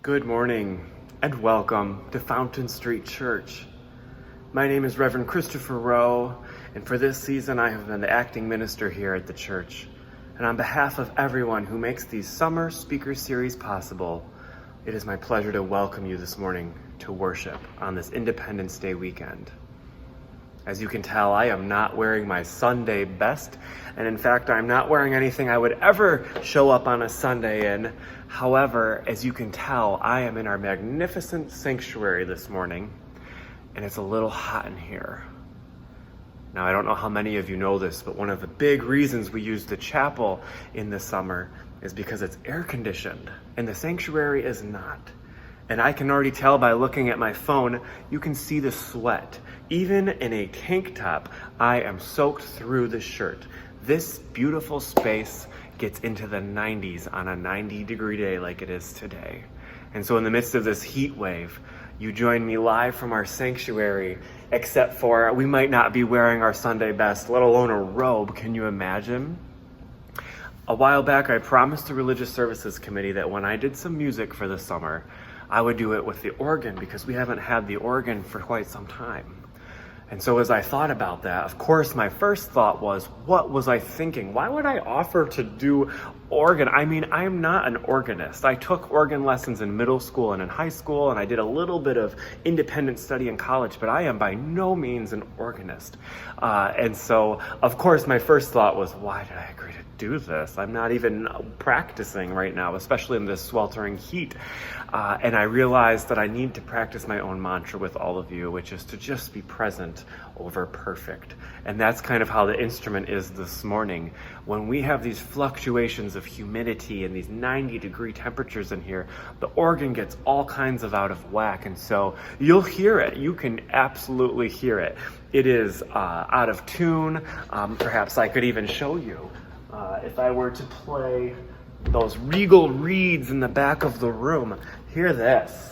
Good morning and welcome to Fountain Street Church. My name is Reverend Christopher Rowe, and for this season I have been the acting minister here at the church. And on behalf of everyone who makes these summer speaker series possible, it is my pleasure to welcome you this morning to worship on this Independence Day weekend. As you can tell, I am not wearing my Sunday best, and in fact, I'm not wearing anything I would ever show up on a Sunday in. However, as you can tell, I am in our magnificent sanctuary this morning, and it's a little hot in here. Now, I don't know how many of you know this, but one of the big reasons we use the chapel in the summer is because it's air conditioned, and the sanctuary is not. And I can already tell by looking at my phone, you can see the sweat. Even in a tank top, I am soaked through the shirt. This beautiful space gets into the 90s on a 90-degree day like it is today. And so in the midst of this heat wave, you join me live from our sanctuary, except for we might not be wearing our Sunday best, let alone a robe. Can you imagine? A while back, I promised the Religious Services Committee that when I did some music for the summer, I would do it with the organ because we haven't had the organ for quite some time. And so as I thought about that, of course, my first thought was, what was I thinking? Why would I offer to do organ? I mean, I'm not an organist. I took organ lessons in middle school and in high school, and I did a little bit of independent study in college, but I am by no means an organist. And so, of course, my first thought was, why did I agree to do this? I'm not even practicing right now, especially in this sweltering heat. And I realized that I need to practice my own mantra with all of you, which is to just be present over perfect. And that's kind of how the instrument is this morning. When we have these fluctuations of humidity and these 90-degree temperatures in here, the organ gets all kinds of out of whack. And so you'll hear it. You can absolutely hear it. It is out of tune. Perhaps I could even show you. If I were to play those regal reeds in the back of the room, hear this.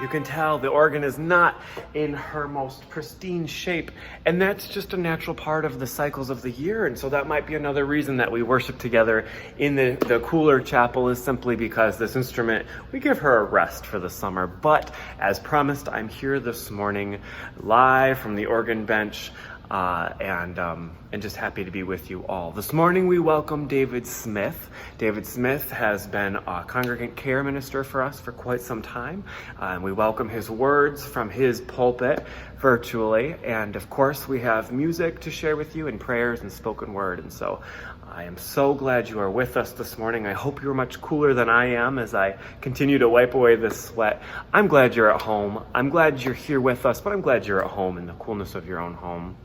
You can tell the organ is not in her most pristine shape, and that's just a natural part of the cycles of the year. And so that might be another reason that we worship together in the cooler chapel, is simply because this instrument, we give her a rest for the summer. But as promised, I'm here this morning live from the organ bench, and just happy to be with you all. This morning we welcome David Smith. David Smith has been a congregant care minister for us for quite some time. And we welcome his words from his pulpit virtually. And of course we have music to share with you and prayers and spoken word. And so I am so glad you are with us this morning. I hope you're much cooler than I am as I continue to wipe away this sweat. I'm glad you're at home. I'm glad you're here with us, but I'm glad you're at home in the coolness of your own home.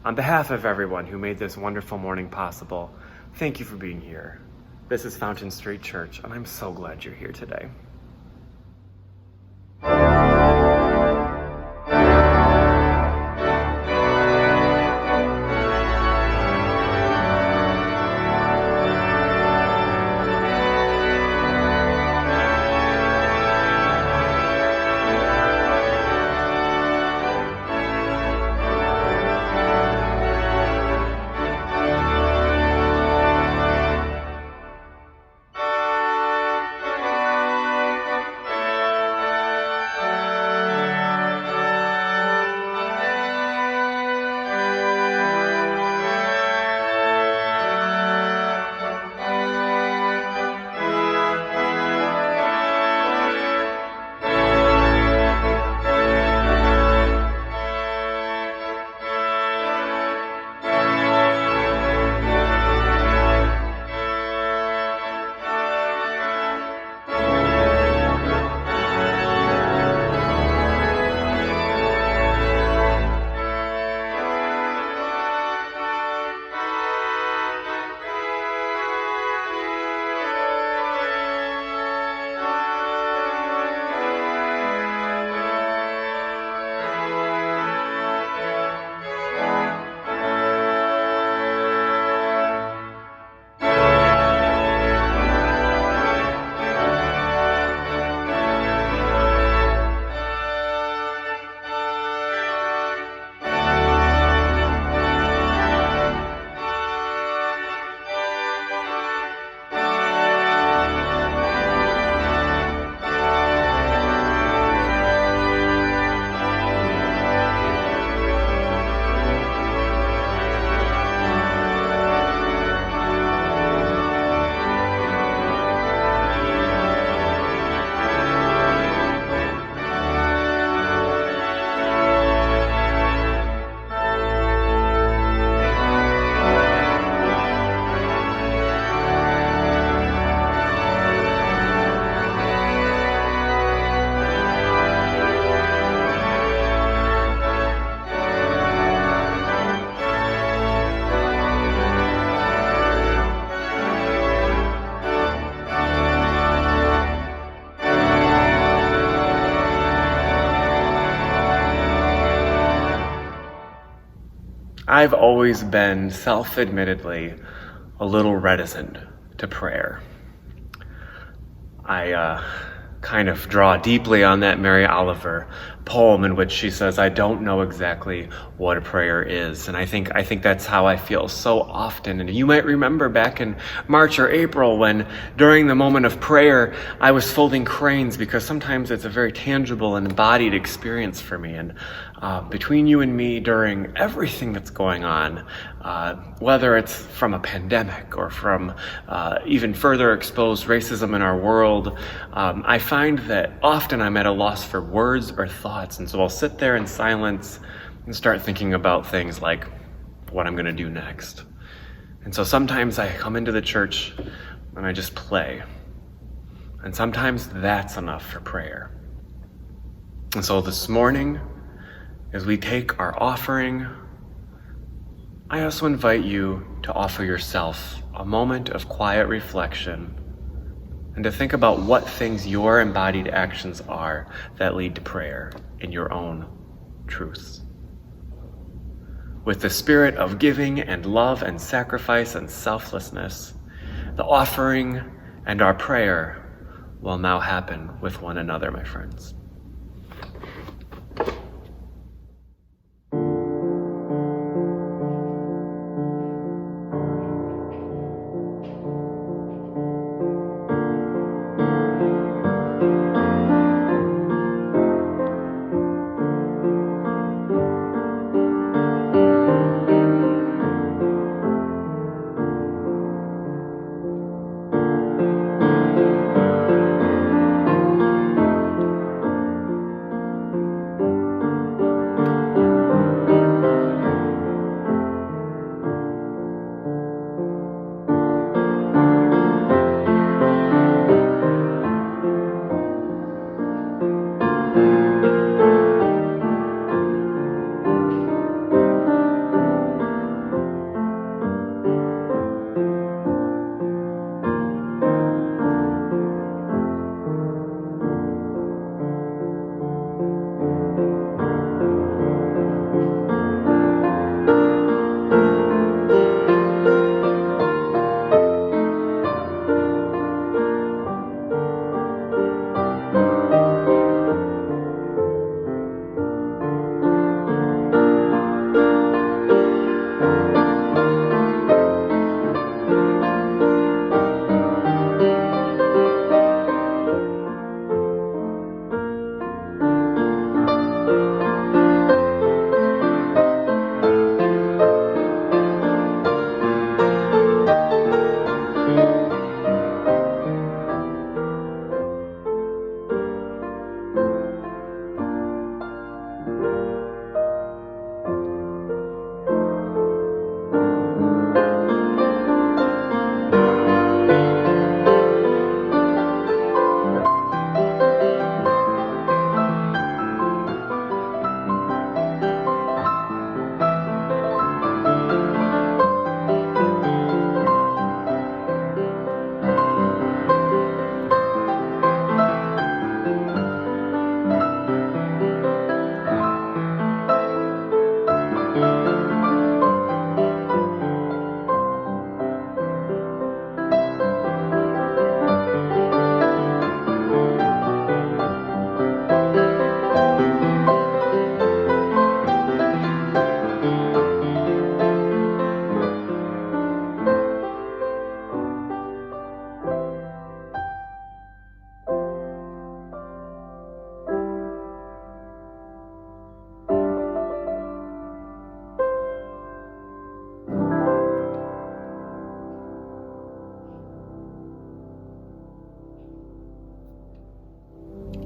On behalf of everyone who made this wonderful morning possible, thank you for being here. This is Fountain Street Church, and I'm so glad you're here today. I've always been self-admittedly a little reticent to prayer. I kind of draw deeply on that Mary Oliver poem in which she says, I don't know exactly what a prayer is. And I think that's how I feel so often. And you might remember back in March or April when during the moment of prayer, I was folding cranes, because sometimes it's a very tangible and embodied experience for me. And between you and me, during everything that's going on, whether it's from a pandemic or from even further exposed racism in our world, I find that often I'm at a loss for words or thoughts. And so I'll sit there in silence and start thinking about things like what I'm going to do next. And so sometimes I come into the church and I just play. And sometimes that's enough for prayer. And so this morning, as we take our offering, I also invite you to offer yourself a moment of quiet reflection and to think about what things your embodied actions are that lead to prayer in your own truths. With the spirit of giving and love and sacrifice and selflessness, the offering and our prayer will now happen with one another, my friends.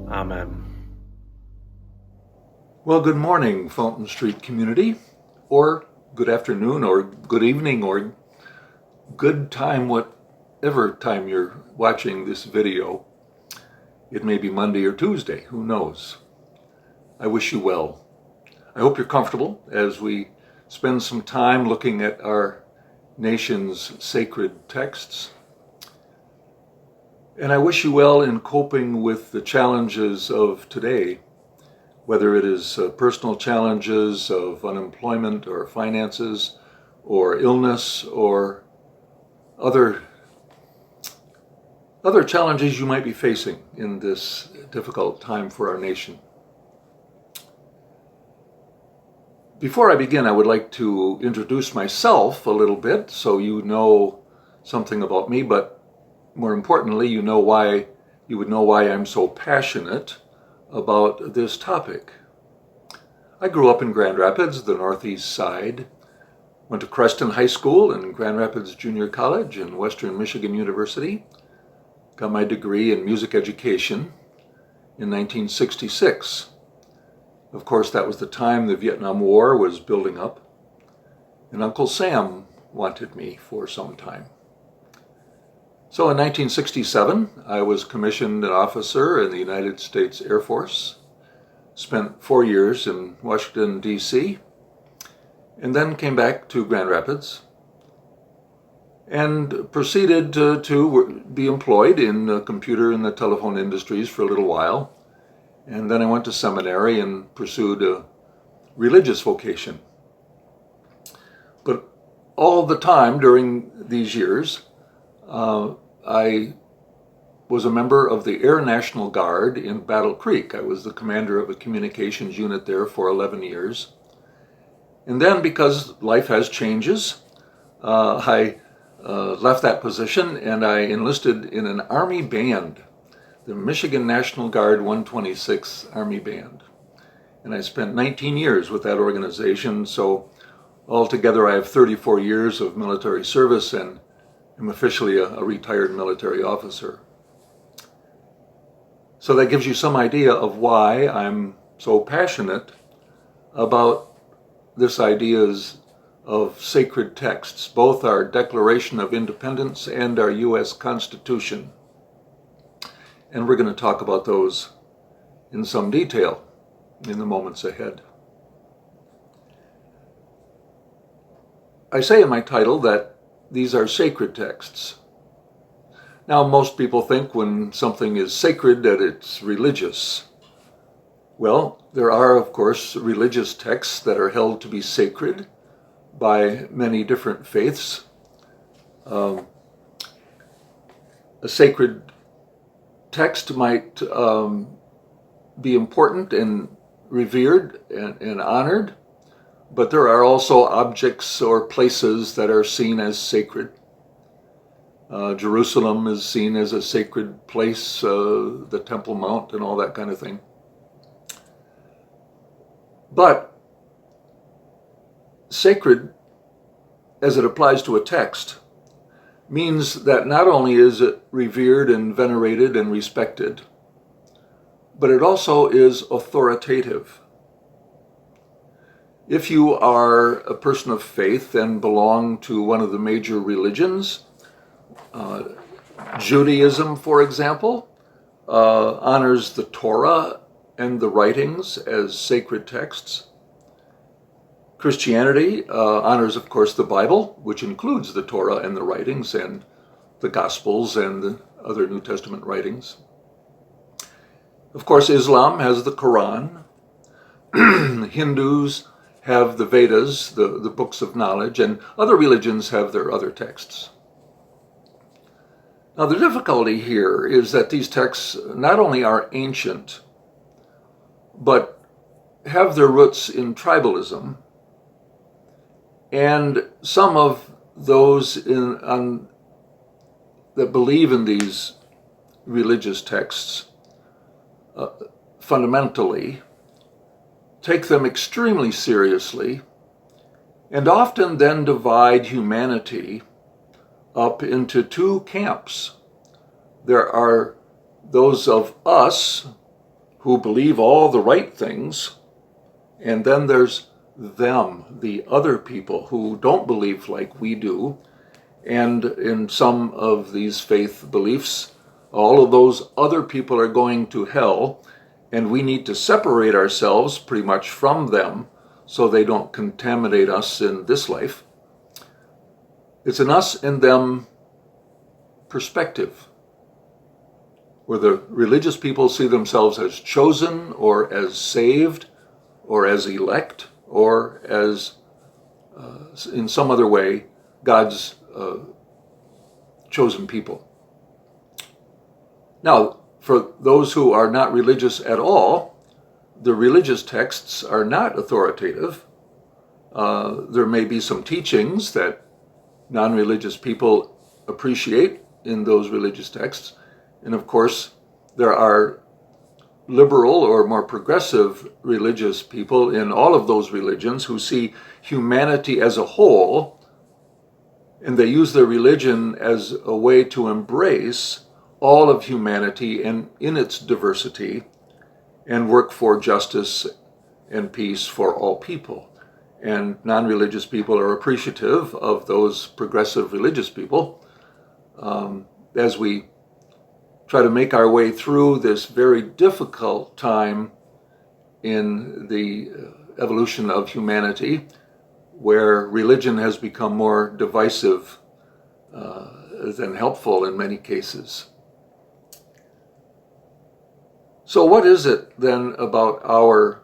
Amen. Well, good morning, Fountain Street community, or good afternoon, or good evening, or good time, whatever time you're watching this video. It may be Monday or Tuesday, who knows? I wish you well. I hope you're comfortable as we spend some time looking at our nation's sacred texts. And I wish you well in coping with the challenges of today, whether it is personal challenges of unemployment or finances or illness or other challenges you might be facing in this difficult time for our nation. Before I begin, I would like to introduce myself a little bit so you know something about me, but more importantly, you would know why I'm so passionate about this topic. I grew up in Grand Rapids, the northeast side, went to Creston High School and Grand Rapids Junior College and Western Michigan University, got my degree in music education in 1966. Of course, that was the time the Vietnam War was building up, and Uncle Sam wanted me for some time. So in 1967, I was commissioned an officer in the United States Air Force, spent 4 years in Washington, D.C., and then came back to Grand Rapids and proceeded to be employed in the computer and the telephone industries for a little while. And then I went to seminary and pursued a religious vocation. But all the time during these years, I was a member of the Air National Guard in Battle Creek. I was the commander of a communications unit there for 11 years. And then, because life has changes, I left that position and I enlisted in an Army band, the Michigan National Guard 126 Army Band. And I spent 19 years with that organization, so altogether I have 34 years of military service and I'm officially a retired military officer. So that gives you some idea of why I'm so passionate about this ideas of sacred texts, both our Declaration of Independence and our U.S. Constitution. And we're going to talk about those in some detail in the moments ahead. I say in my title that these are sacred texts. Now, most people think when something is sacred that it's religious. Well, there are, of course, religious texts that are held to be sacred by many different faiths. A sacred text might be important and revered and honored, but there are also objects or places that are seen as sacred. Jerusalem is seen as a sacred place, the Temple Mount and all that kind of thing. But sacred, as it applies to a text, means that not only is it revered and venerated and respected, but it also is authoritative. If you are a person of faith and belong to one of the major religions, Judaism, for example, honors the Torah and the writings as sacred texts. Christianity honors, of course, the Bible, which includes the Torah and the writings and the Gospels and the other New Testament writings. Of course, Islam has the Quran. Hindus have the Vedas, the books of knowledge, and other religions have their other texts. Now, the difficulty here is that these texts not only are ancient, but have their roots in tribalism, and some of those that believe in these religious texts fundamentally take them extremely seriously, and often then divide humanity up into two camps. There are those of us who believe all the right things, and then there's them, the other people who don't believe like we do, and in some of these faith beliefs, all of those other people are going to hell, and we need to separate ourselves pretty much from them so they don't contaminate us in this life. It's an us and them perspective. where the religious people see themselves as chosen or as saved or as elect or as, in some other way, God's chosen people. Now, for those who are not religious at all, the religious texts are not authoritative. There may be some teachings that non-religious people appreciate in those religious texts. And of course, there are liberal or more progressive religious people in all of those religions who see humanity as a whole, and they use their religion as a way to embrace all of humanity and in its diversity and work for justice and peace for all people. And non-religious people are appreciative of those progressive religious people as we try to make our way through this very difficult time in the evolution of humanity, where religion has become more divisive than helpful in many cases. So what is it then about our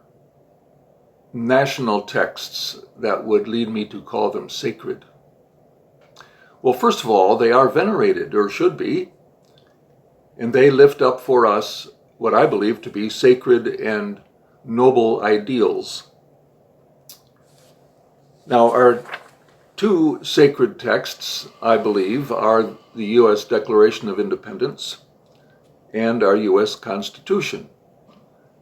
national texts that would lead me to call them sacred? Well, first of all, they are venerated, or should be, and they lift up for us what I believe to be sacred and noble ideals. Now, our two sacred texts, I believe, are the U.S. Declaration of Independence and our U.S. Constitution.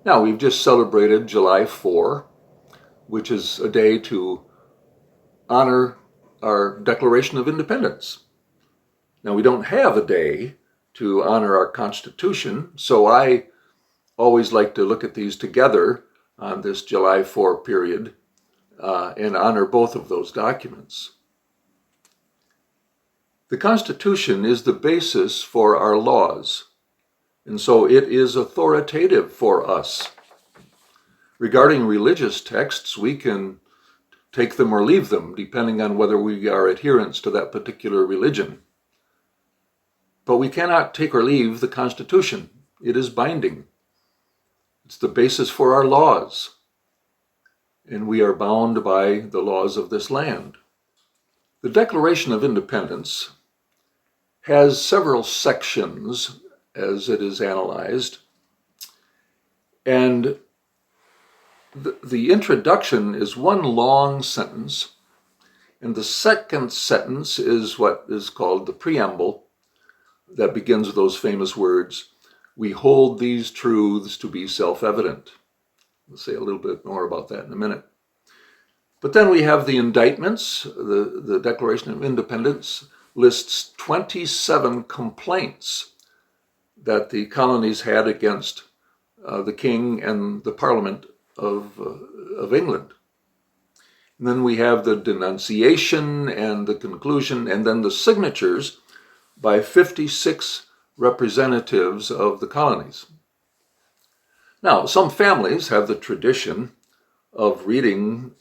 Now, we've just celebrated July 4, which is a day to honor our Declaration of Independence. Now, we don't have a day to honor our Constitution, so I always like to look at these together on this July 4 period and honor both of those documents. The Constitution is the basis for our laws, and so it is authoritative for us. Regarding religious texts, we can take them or leave them, depending on whether we are adherents to that particular religion. But we cannot take or leave the Constitution. It is binding. It's the basis for our laws, and we are bound by the laws of this land. The Declaration of Independence has several sections as it is analyzed, and the introduction is one long sentence, and the second sentence is what is called the preamble, that begins with those famous words, "We hold these truths to be self-evident." We'll say a little bit more about that in a minute. But then we have the indictments. The Declaration of Independence lists 27 complaints that the colonies had against the king and the Parliament of England. And then we have the denunciation and the conclusion, and then the signatures by 56 representatives of the colonies. Now, some families have the tradition of reading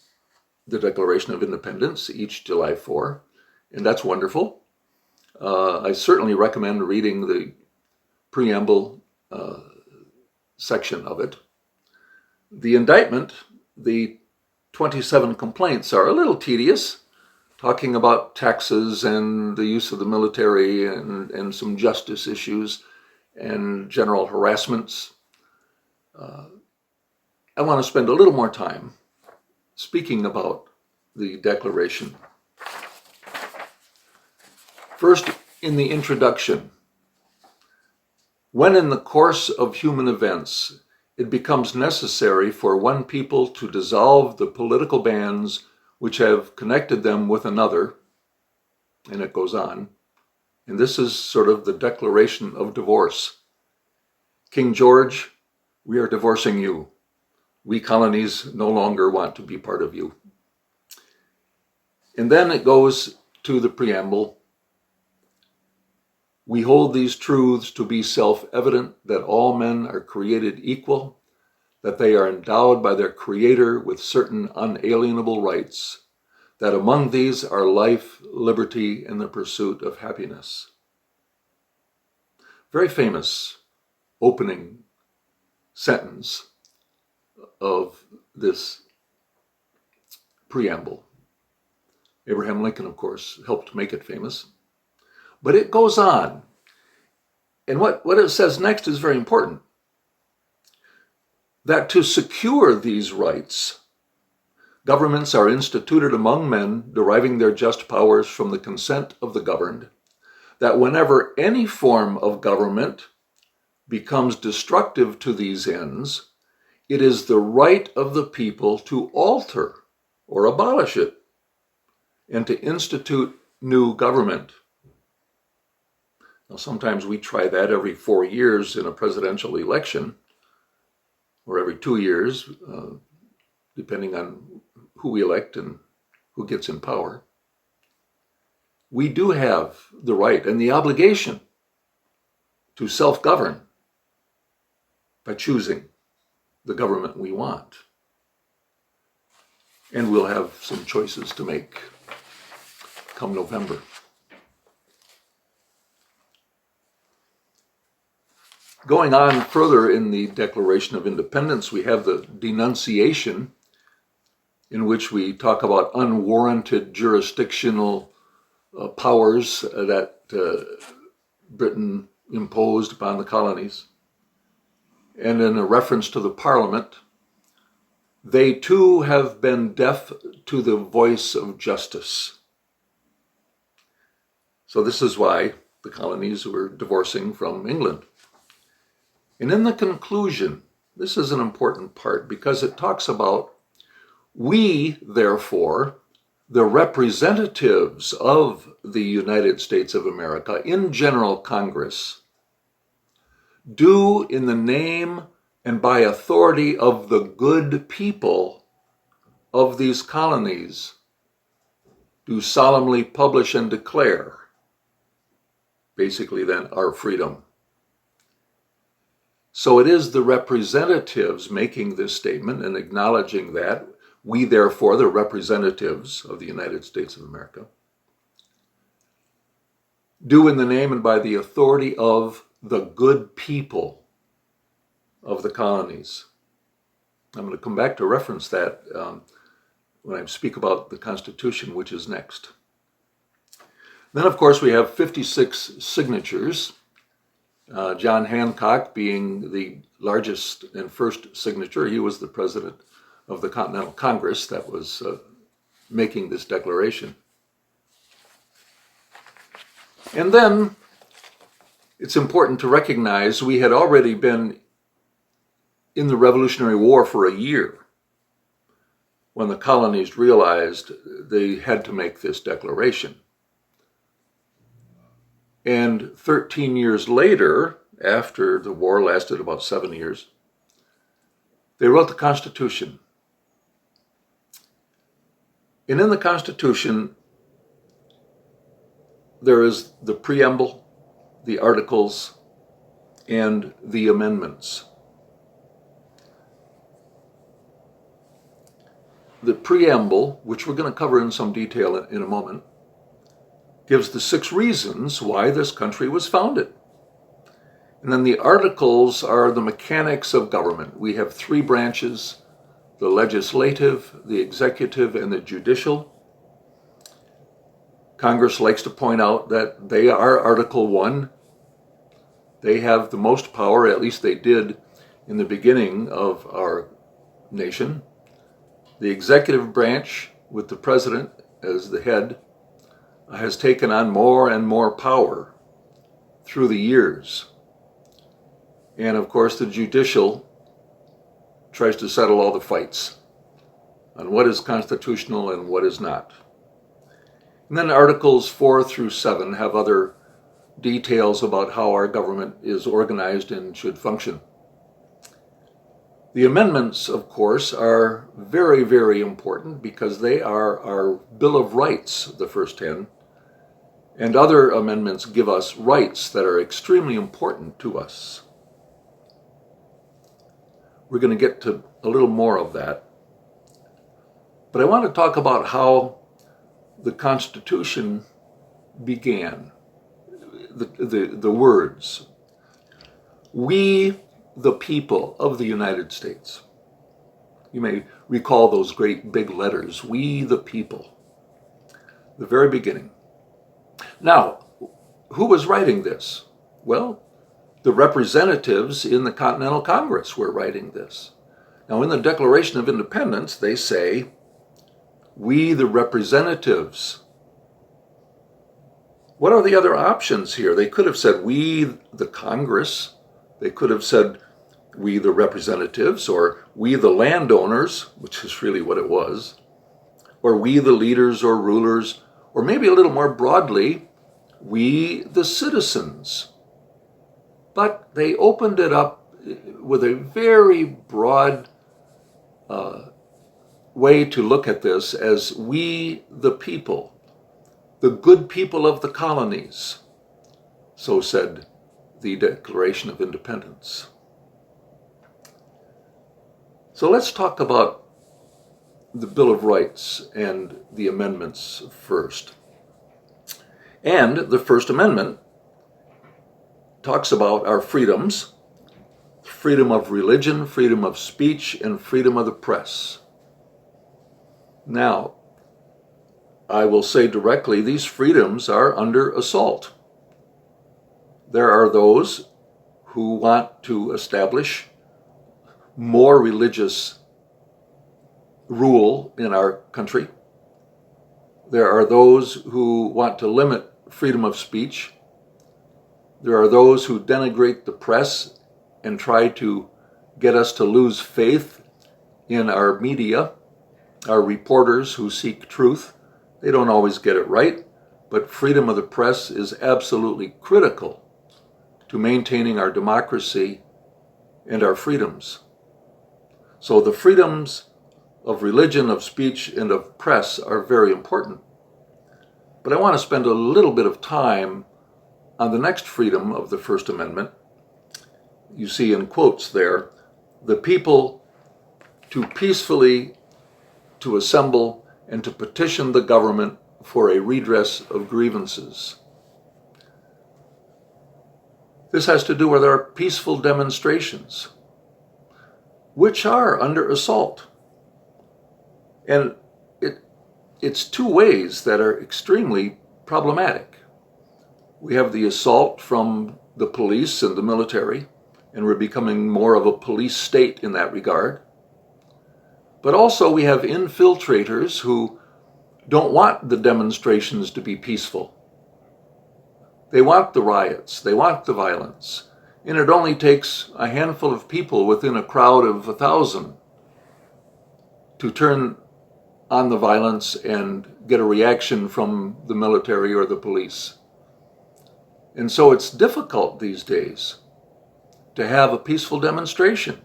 the Declaration of Independence each July 4, and that's wonderful. I certainly recommend reading the preamble section of it. The indictment, the 27 complaints, are a little tedious, talking about taxes and the use of the military and some justice issues and general harassments. I want to spend a little more time speaking about the Declaration. First, in the introduction, when in the course of human events it becomes necessary for one people to dissolve the political bands which have connected them with another, and it goes on, and this is sort of the declaration of divorce. King George, we are divorcing you. We colonies no longer want to be part of you. And then it goes to the preamble. We hold these truths to be self-evident, that all men are created equal, that they are endowed by their Creator with certain unalienable rights, that among these are life, liberty, and the pursuit of happiness. Very famous opening sentence of this preamble. Abraham Lincoln, of course, helped make it famous. But it goes on. And what it says next is very important. That to secure these rights, governments are instituted among men, deriving their just powers from the consent of the governed, that whenever any form of government becomes destructive to these ends, it is the right of the people to alter or abolish it, and to institute new government. Now, sometimes we try that every 4 years in a presidential election, or every 2 years, depending on who we elect and who gets in power. We do have the right and the obligation to self-govern by choosing the government we want. And we'll have some choices to make come November. Going on further in the Declaration of Independence, we have the denunciation, in which we talk about unwarranted jurisdictional powers that Britain imposed upon the colonies. And in a reference to the Parliament, they too have been deaf to the voice of justice. So this is why the colonies were divorcing from England. And in the conclusion, this is an important part because it talks about, we, therefore, the representatives of the United States of America in General Congress, do in the name and by authority of the good people of these colonies, do solemnly publish and declare, basically then, our freedom. So it is the representatives making this statement and acknowledging that we, therefore, the representatives of the United States of America, do in the name and by the authority of the good people of the colonies. I'm going to come back to reference that when I speak about the Constitution, which is next. Then, of course, we have 56 signatures. John Hancock being the largest and first signature. He was the president of the Continental Congress that was making this declaration. And then it's important to recognize we had already been in the Revolutionary War for a year when the colonies realized they had to make this declaration. And 13 years later, after the war lasted about 7 years, they wrote the Constitution. And in the Constitution, there is the preamble, the articles, and the amendments. The preamble, which we're going to cover in some detail in a moment, gives the 6 reasons why this country was founded. And then the articles are the mechanics of government. We have 3 branches: the legislative, the executive, and the judicial. Congress likes to point out that they are Article 1. They have the most power, at least they did in the beginning of our nation. The executive branch, with the president as the head, has taken on more and more power through the years. And of course, the judicial tries to settle all the fights on what is constitutional and what is not. And then Articles 4 through 7 have other details about how our government is organized and should function. The amendments, of course, are very, very important because they are our Bill of Rights, the first 10, and other amendments give us rights that are extremely important to us. We're going to get to a little more of that. But I want to talk about how the Constitution began, the words. We, the people of the United States. You may recall those great big letters, we the people. The very beginning. Now, who was writing this? Well, the representatives in the Continental Congress were writing this. Now, in the Declaration of Independence, they say, we the representatives. What are the other options here? They could have said, we the Congress. They could have said, we the representatives, or we the landowners, which is really what it was, or we the leaders or rulers, or maybe a little more broadly, we the citizens. But they opened it up with a very broad way to look at this as we the people, the good people of the colonies. So said the Declaration of Independence. So let's talk about the Bill of Rights and the amendments first. And the First Amendment talks about our freedoms: freedom of religion, freedom of speech, and freedom of the press. Now, I will say directly, these freedoms are under assault. There are those who want to establish more religious rule in our country. There are those who want to limit freedom of speech. There are those who denigrate the press and try to get us to lose faith in our media, our reporters who seek truth. They don't always get it right, but freedom of the press is absolutely critical to maintaining our democracy and our freedoms. So the freedoms of religion, of speech, and of press are very important. But I want to spend a little bit of time on the next freedom of the First Amendment. You see in quotes there, the people to peacefully to assemble and to petition the government for a redress of grievances. This has to do with our peaceful demonstrations, which are under assault. And it's two ways that are extremely problematic. We have the assault from the police and the military, and we're becoming more of a police state in that regard. But also we have infiltrators who don't want the demonstrations to be peaceful. They want the riots, they want the violence. And it only takes a handful of people within a crowd of 1,000 to turn on the violence and get a reaction from the military or the police. And so it's difficult these days to have a peaceful demonstration.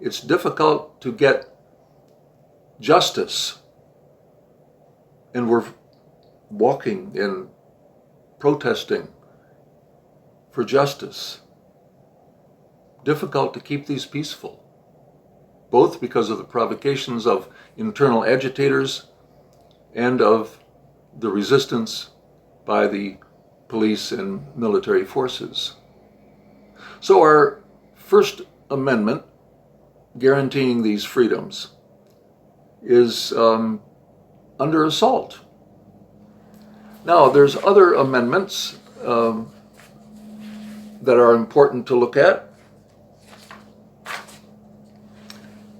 It's difficult to get justice. And we're walking and protesting for justice. Difficult to keep these peaceful, both because of the provocations of internal agitators and of the resistance by the police and military forces. So our First Amendment, guaranteeing these freedoms, is under assault. Now, there's other amendments that are important to look at,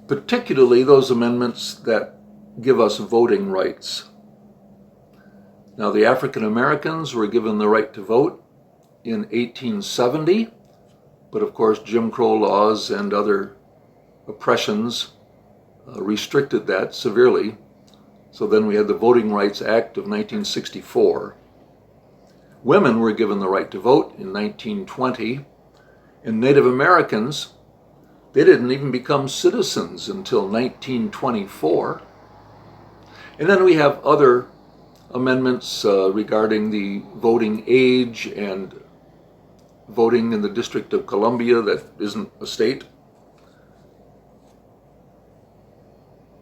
particularly those amendments that give us voting rights. Now, the African Americans were given the right to vote in 1870, but of course Jim Crow laws and other oppressions restricted that severely. So then we had the Voting Rights Act of 1964. Women were given the right to vote in 1920, and Native Americans, they didn't even become citizens until 1924. And then we have other amendments regarding the voting age and voting in the District of Columbia that isn't a state.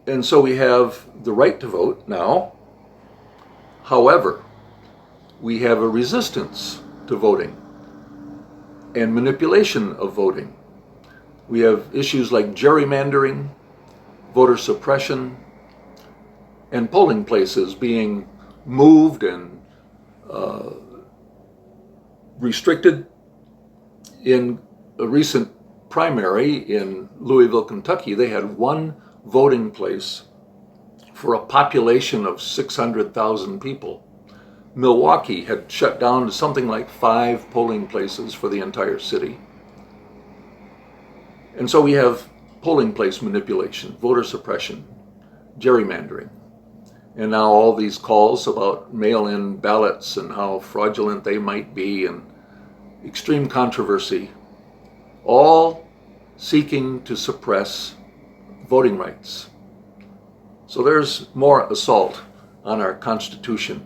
And so we have the right to vote now. However, we have a resistance to voting. and manipulation of voting. We have issues like gerrymandering, voter suppression, and polling places being moved and restricted. In a recent primary in Louisville, Kentucky, they had one voting place for a population of 600,000 people. Milwaukee had shut down to something like 5 polling places for the entire city. And so we have polling place manipulation, voter suppression, gerrymandering. And now all these calls about mail-in ballots and how fraudulent they might be, and extreme controversy, all seeking to suppress voting rights. So there's more assault on our Constitution.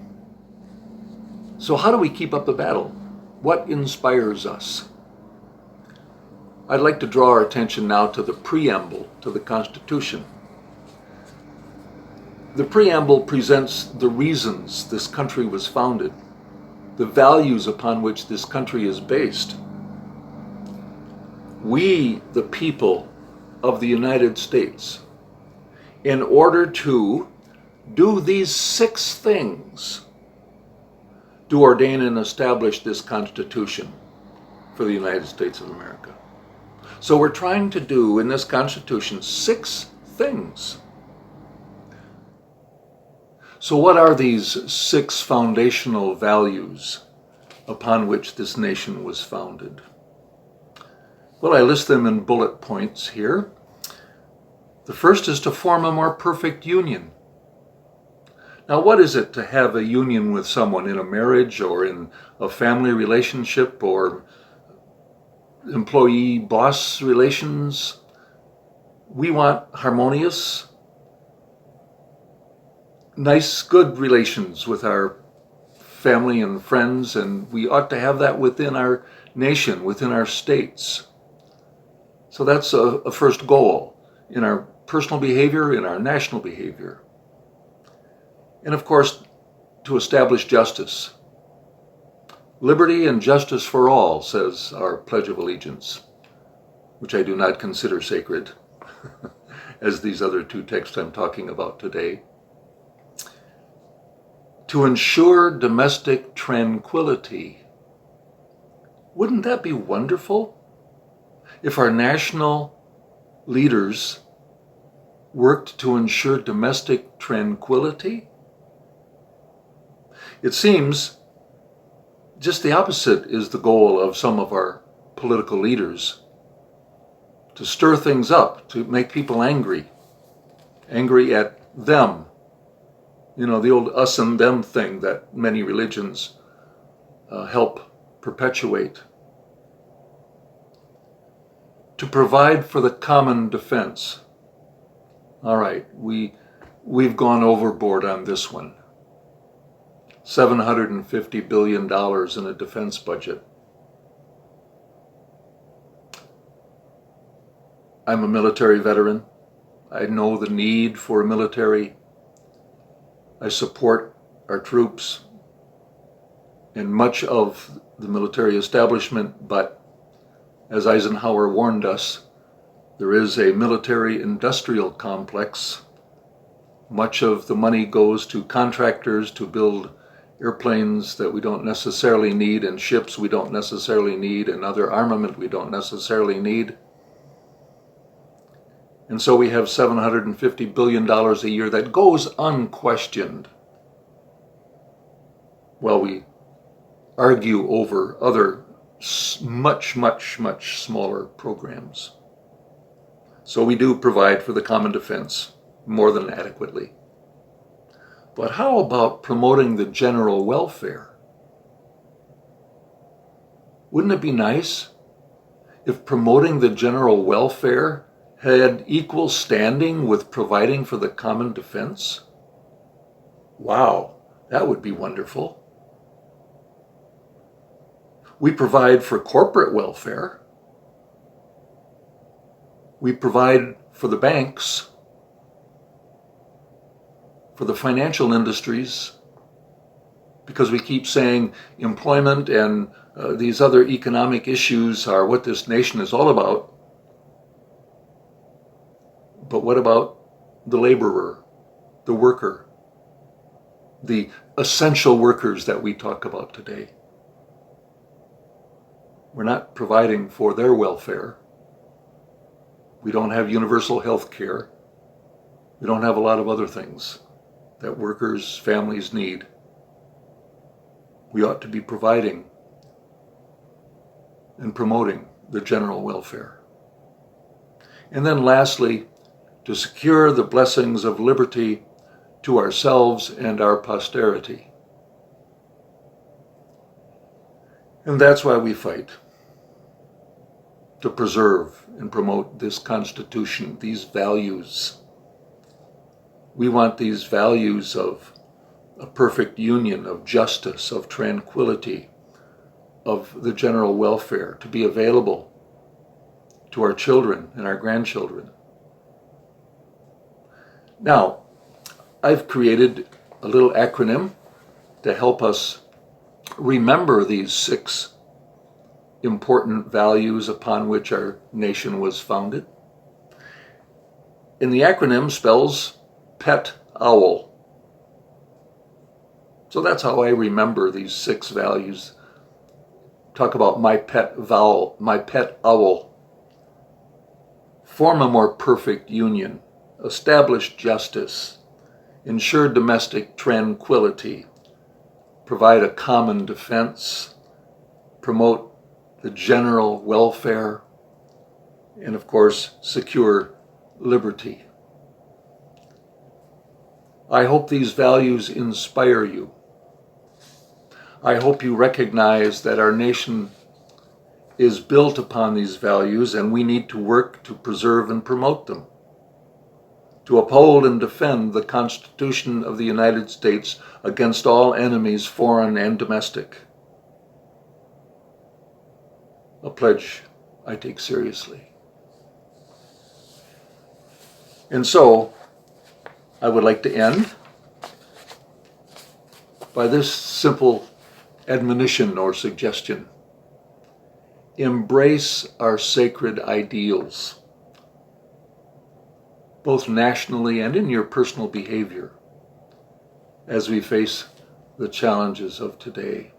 So how do we keep up the battle? What inspires us? I'd like to draw our attention now to the preamble to the Constitution. The preamble presents the reasons this country was founded, the values upon which this country is based. We, the people of the United States, in order to do these 6 things, do ordain and establish this Constitution for the United States of America. So we're trying to do in this Constitution 6 things. So what are these 6 foundational values upon which this nation was founded? Well, I list them in bullet points here. The first is to form a more perfect union. Now, what is it to have a union with someone in a marriage or in a family relationship or employee-boss relations? We want harmonious, nice, good relations with our family and friends, and we ought to have that within our nation, within our states. So that's a first goal in our personal behavior, in our national behavior. And of course, to establish justice. Liberty and justice for all, says our Pledge of Allegiance, which I do not consider sacred, as these other 2 texts I'm talking about today. To ensure domestic tranquility. Wouldn't that be wonderful if our national leaders worked to ensure domestic tranquility? It seems just the opposite is the goal of some of our political leaders, to stir things up, to make people angry at them. You know, the old us and them thing that many religions help perpetuate. To provide for the common defense. All right, we've gone overboard on this one. $750 billion in a defense budget. I'm a military veteran. I know the need for a military. I support our troops and much of the military establishment, but as Eisenhower warned us, there is a military-industrial complex. Much of the money goes to contractors to build airplanes that we don't necessarily need, and ships we don't necessarily need, and other armament we don't necessarily need. And so we have $750 billion a year that goes unquestioned while we argue over other much smaller programs. So we do provide for the common defense more than adequately. But how about promoting the general welfare? Wouldn't it be nice if promoting the general welfare had equal standing with providing for the common defense? Wow, that would be wonderful. We provide for corporate welfare. We provide for the banks, for the financial industries, because we keep saying employment and these other economic issues are what this nation is all about. But what about the laborer, the worker, the essential workers that we talk about today? We're not providing for their welfare. We don't have universal health care. We don't have a lot of other things that workers, families need. We ought to be providing and promoting the general welfare. And then lastly, to secure the blessings of liberty to ourselves and our posterity. And that's why we fight, to preserve and promote this Constitution, these values. We want these values of a perfect union, of justice, of tranquility, of the general welfare to be available to our children and our grandchildren. Now, I've created a little acronym to help us remember these 6 important values upon which our nation was founded. And the acronym spells Pet Owl. So that's how I remember these 6 values. Talk about my pet owl. Form a more perfect union. Establish justice. Ensure domestic tranquility. Provide a common defense. Promote the general welfare. And of course, secure liberty. I hope these values inspire you. I hope you recognize that our nation is built upon these values and we need to work to preserve and promote them, to uphold and defend the Constitution of the United States against all enemies, foreign and domestic. A pledge I take seriously. And so, I would like to end by this simple admonition or suggestion. Embrace our sacred ideals, both nationally and in your personal behavior, as we face the challenges of today.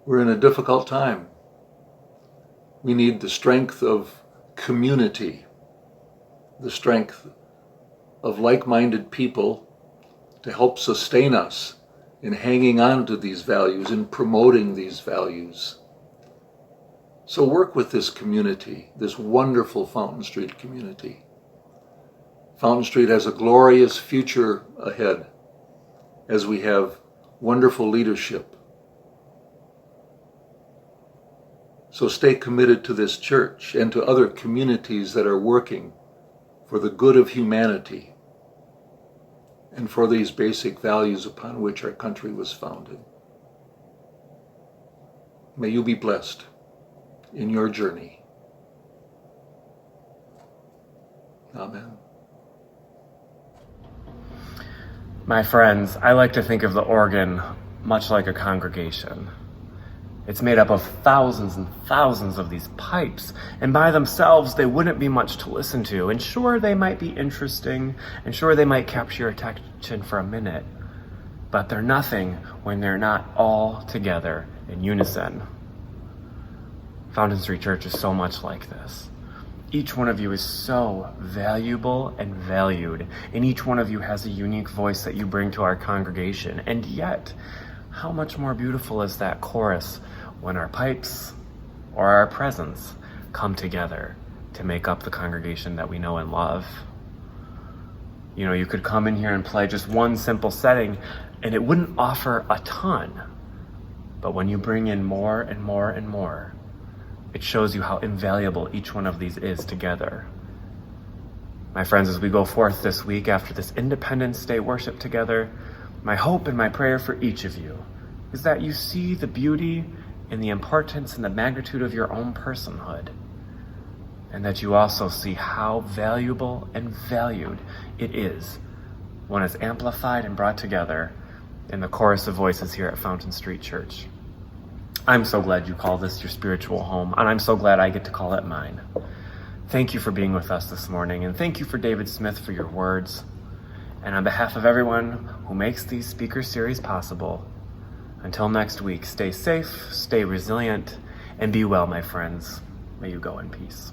We're in a difficult time. We need the strength of community, the strength of like-minded people to help sustain us in hanging on to these values, in promoting these values. So work with this community, this wonderful Fountain Street community. Fountain Street has a glorious future ahead as we have wonderful leadership. So stay committed to this church and to other communities that are working for the good of humanity and for these basic values upon which our country was founded. May you be blessed in your journey. Amen. My friends, I like to think of the organ much like a congregation. It's made up of thousands and thousands of these pipes, and by themselves they wouldn't be much to listen to. And sure, they might be interesting, and sure, they might capture your attention for a minute, but they're nothing when they're not all together in unison. Fountain Street Church is so much like this. Each one of you is so valuable and valued, and each one of you has a unique voice that you bring to our congregation. And yet, how much more beautiful is that chorus when our pipes or our presence come together to make up the congregation that we know and love. You know, you could come in here and play just one simple setting and it wouldn't offer a ton. But when you bring in more and more and more, it shows you how invaluable each one of these is together. My friends, as we go forth this week after this Independence Day worship together, my hope and my prayer for each of you is that you see the beauty and the importance and the magnitude of your own personhood, and that you also see how valuable and valued it is when it's amplified and brought together in the chorus of voices here at Fountain Street Church. I'm so glad you call this your spiritual home, and I'm so glad I get to call it mine. Thank you for being with us this morning, and thank you for David Smith for your words. And on behalf of everyone who makes these speaker series possible, until next week, stay safe, stay resilient, and be well, my friends. May you go in peace.